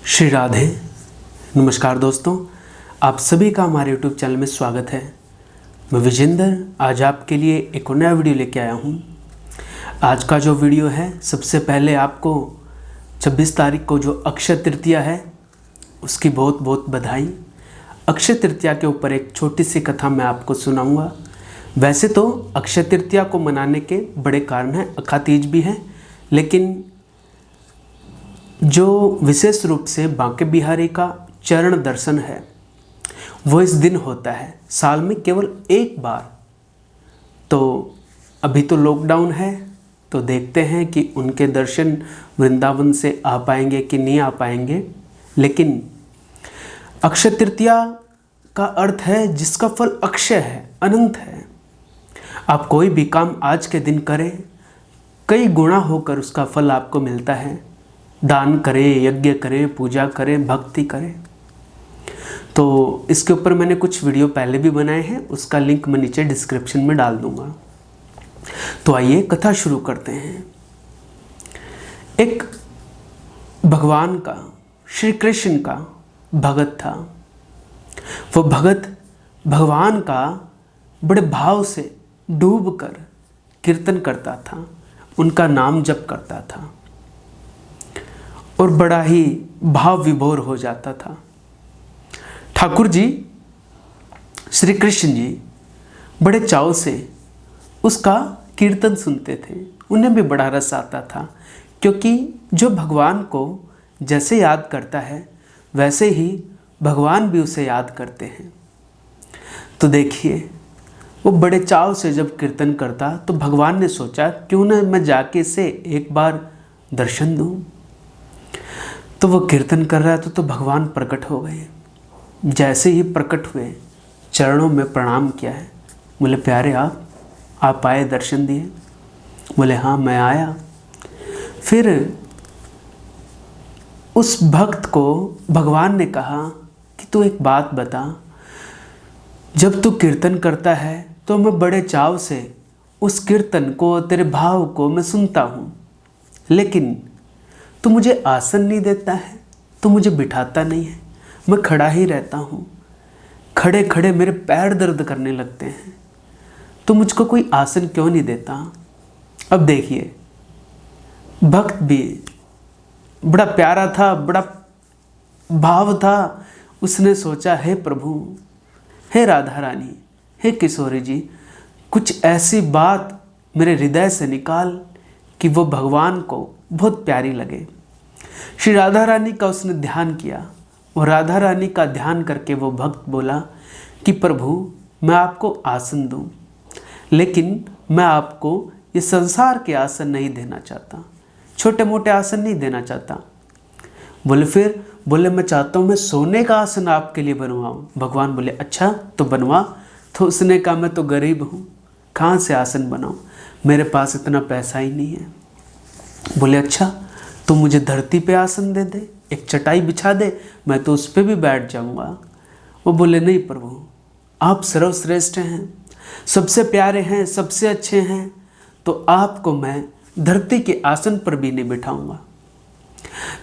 श्री राधे। नमस्कार दोस्तों, आप सभी का हमारे YouTube चैनल में स्वागत है। मैं विजेंद्र आज आपके लिए एक नया वीडियो लेके आया हूँ। आज का जो वीडियो है, सबसे पहले आपको 26 तारीख को जो अक्षय तृतीया है उसकी बहुत बहुत बधाई। अक्षय तृतीया के ऊपर एक छोटी सी कथा मैं आपको सुनाऊंगा। वैसे तो अक्षय तृतीया को मनाने के बड़े कारण हैं, अखातीज भी हैं, लेकिन जो विशेष रूप से बांके बिहारी का चरण दर्शन है वो इस दिन होता है, साल में केवल एक बार। तो अभी तो लॉकडाउन है, तो देखते हैं कि उनके दर्शन वृंदावन से आ पाएंगे कि नहीं आ पाएंगे। लेकिन अक्षय तृतीया का अर्थ है जिसका फल अक्षय है, अनंत है। आप कोई भी काम आज के दिन करें, कई गुणा होकर उसका फल आपको मिलता है। दान करें, यज्ञ करें, पूजा करें, भक्ति करें। तो इसके ऊपर मैंने कुछ वीडियो पहले भी बनाए हैं, उसका लिंक मैं नीचे डिस्क्रिप्शन में डाल दूंगा। तो आइए कथा शुरू करते हैं। एक भगवान का, श्री कृष्ण का भगत था। वो भगत भगवान का बड़े भाव से डूबकर कीर्तन करता था, उनका नाम जप करता था और बड़ा ही भाव विभोर हो जाता था। ठाकुर जी, श्री कृष्ण जी बड़े चाव से उसका कीर्तन सुनते थे। उन्हें भी बड़ा रस आता था, क्योंकि जो भगवान को जैसे याद करता है वैसे ही भगवान भी उसे याद करते हैं। तो देखिए, वो बड़े चाव से जब कीर्तन करता तो भगवान ने सोचा क्यों ना मैं जाके इसे एक बार दर्शन दूं। तो वो कीर्तन कर रहा था तो भगवान प्रकट हो गए। जैसे ही प्रकट हुए, चरणों में प्रणाम किया है। बोले, प्यारे आप आए, दर्शन दिए? बोले, हाँ मैं आया। फिर उस भक्त को भगवान ने कहा कि तू एक बात बता, जब तू कीर्तन करता है तो मैं बड़े चाव से उस कीर्तन को, तेरे भाव को मैं सुनता हूँ, लेकिन तू मुझे आसन नहीं देता है, तू मुझे बिठाता नहीं है, मैं खड़ा ही रहता हूँ। खड़े खड़े मेरे पैर दर्द करने लगते हैं, तो मुझको कोई आसन क्यों नहीं देता? अब देखिए, भक्त भी बड़ा प्यारा था, बड़ा भाव था। उसने सोचा, हे प्रभु, हे राधा रानी, हे किशोरी जी, कुछ ऐसी बात मेरे हृदय से निकाल कि वो भगवान को बहुत प्यारी लगे। श्री राधा रानी का उसने ध्यान किया और राधा रानी का ध्यान करके वो भक्त बोला कि प्रभु, मैं आपको आसन दूं, लेकिन मैं आपको ये संसार के आसन नहीं देना चाहता, छोटे मोटे आसन नहीं देना चाहता। बोले, फिर? बोले, मैं चाहता हूँ मैं सोने का आसन आपके लिए बनवाऊँ। भगवान बोले, अच्छा तो बनवा। तो उसने कहा, मैं तो गरीब हूँ, कहाँ से आसन बनाऊँ, मेरे पास इतना पैसा ही नहीं है। बोले, अच्छा तो मुझे धरती पे आसन दे दे, एक चटाई बिछा दे, मैं तो उस पर भी बैठ जाऊंगा। वो बोले, नहीं प्रभु, आप सर्वश्रेष्ठ हैं, सबसे प्यारे हैं, सबसे अच्छे हैं, तो आपको मैं धरती के आसन पर भी नहीं बिठाऊंगा।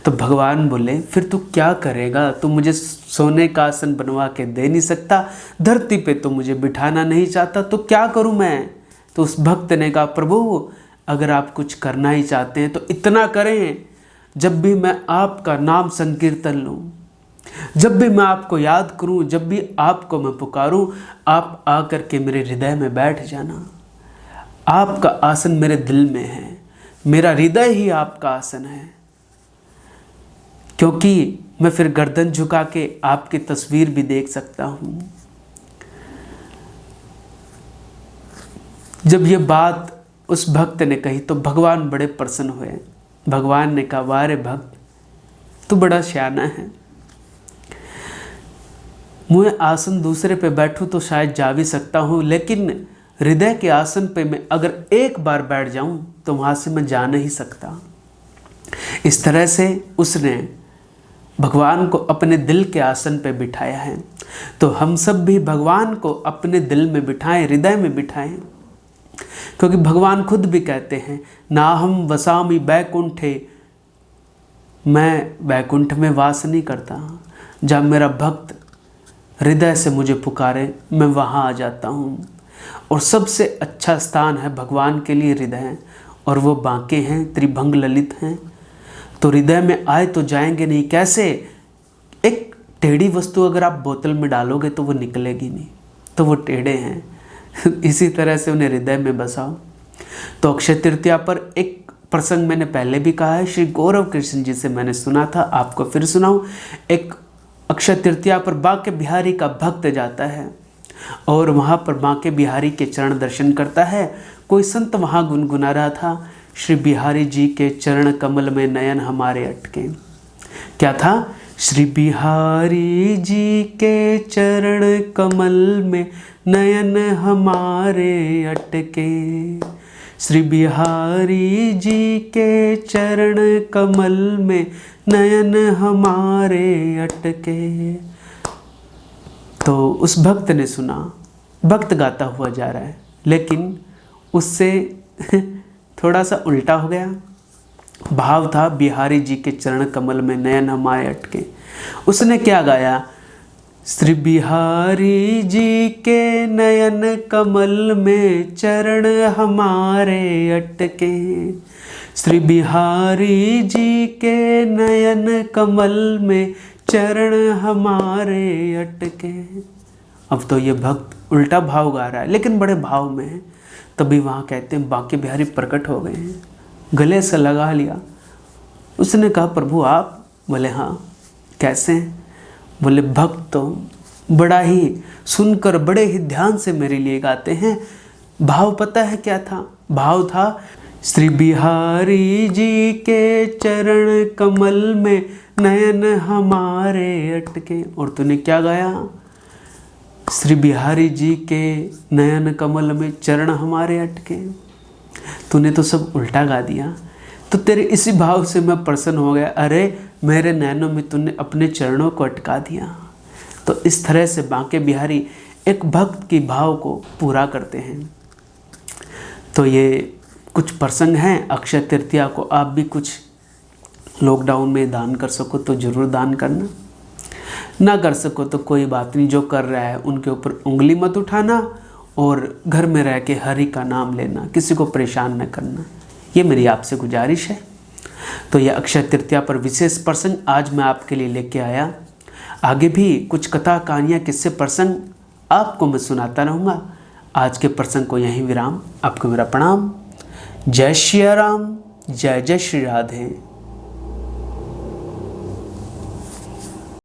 तो भगवान बोले, फिर तू क्या करेगा? तू मुझे सोने का आसन बनवा के दे नहीं सकता, धरती पे तो मुझे बिठाना नहीं चाहता, तो क्या करूं मैं? तो उस भक्त ने कहा, प्रभु अगर आप कुछ करना ही चाहते हैं तो इतना करें, जब भी मैं आपका नाम संकीर्तन लूँ, जब भी मैं आपको याद करूँ, जब भी आपको मैं पुकारूँ, आप आकर के मेरे हृदय में बैठ जाना। आपका आसन मेरे दिल में है, मेरा हृदय ही आपका आसन है, क्योंकि मैं फिर गर्दन झुका के आपकी तस्वीर भी देख सकता हूँ। जब ये बात उस भक्त ने कही तो भगवान बड़े प्रसन्न हुए। भगवान ने कहा, वाह रे भक्त, तू बड़ा सियाना है। मुझे आसन दूसरे पे बैठूं तो शायद जा भी सकता हूँ, लेकिन हृदय के आसन पे मैं अगर एक बार बैठ जाऊं तो वहाँ से मैं जा नहीं सकता। इस तरह से उसने भगवान को अपने दिल के आसन पे बिठाया है। तो हम सब भी भगवान को अपने दिल में बिठाएं, हृदय में बिठाएं, क्योंकि भगवान खुद भी कहते हैं, ना हम वसामि बैकुंठे मैं वैकुंठ में वास नहीं करता। जब मेरा भक्त हृदय से मुझे पुकारे मैं वहाँ आ जाता हूँ। और सबसे अच्छा स्थान है भगवान के लिए हृदय, और वो बांके हैं, त्रिभंग ललित हैं। तो हृदय में आए तो जाएंगे नहीं। कैसे? एक टेढ़ी वस्तु अगर आप बोतल में डालोगे तो वो निकलेगी नहीं, तो वो टेढ़े हैं। इसी तरह से उन्हें हृदय में बसाओ। तो अक्षय तृतीया पर एक प्रसंग मैंने पहले भी कहा है, श्री गौरव कृष्ण जी से मैंने सुना था, आपको फिर सुनाऊं। एक अक्षय तृतीया पर बांके बिहारी का भक्त जाता है और वहाँ पर बांके बिहारी के चरण दर्शन करता है। कोई संत वहाँ गुनगुना रहा था, श्री बिहारी जी के चरण कमल में नयन हमारे अटके। क्या था? श्री बिहारी जी के चरण कमल में नयन हमारे अटके। श्री बिहारी जी के चरण कमल में नयन हमारे अटके। तो उस भक्त ने सुना, भक्त गाता हुआ जा रहा है, लेकिन उससे थोड़ा सा उल्टा हो गया। भाव था बिहारी जी के चरण कमल में नयन हमारे अटके। उसने क्या गाया? श्री बिहारी जी के नयन कमल में चरण हमारे अटके। श्री बिहारी जी के नयन कमल में चरण हमारे अटके। अब तो ये भक्त उल्टा भाव गा रहा है, लेकिन बड़े भाव में है। तभी वहाँ कहते हैं बांके बिहारी प्रकट हो गए हैं, गले से लगा लिया। उसने कहा, प्रभु आप? बोले हाँ। कैसे? बोले भक्त तो बड़ा ही सुनकर बड़े ही ध्यान से मेरे लिए गाते हैं। भाव पता है क्या था? भाव था श्री बिहारी जी के चरण कमल में नयन हमारे अटके। और तूने क्या गाया? श्री बिहारी जी के नयन कमल में चरण हमारे अटके। तूने तो सब उल्टा गा दिया। तो तेरे इसी भाव से मैं प्रसन्न हो गया। अरे मेरे नैनों में तूने अपने चरणों को अटका दिया। तो इस तरह से बांके बिहारी एक भक्त की भाव को पूरा करते हैं। तो ये कुछ प्रसंग हैं। अक्षय तृतीया को आप भी कुछ लॉकडाउन में दान कर सको तो ज़रूर दान करना, ना कर सको तो कोई बात नहीं। जो कर रहा है उनके ऊपर उंगली मत उठाना और घर में रह के हरि का नाम लेना, किसी को परेशान न करना। ये मेरी आपसे गुजारिश है। तो यह अक्षय तृतीया पर विशेष प्रसंग आज मैं आपके लिए लेके आया। आगे भी कुछ कथा कहानियाँ किस्से प्रसंग आपको मैं सुनाता रहूँगा। आज के प्रसंग को यहीं विराम। आपको मेरा प्रणाम। जय श्री राम, जय जय श्री राधे।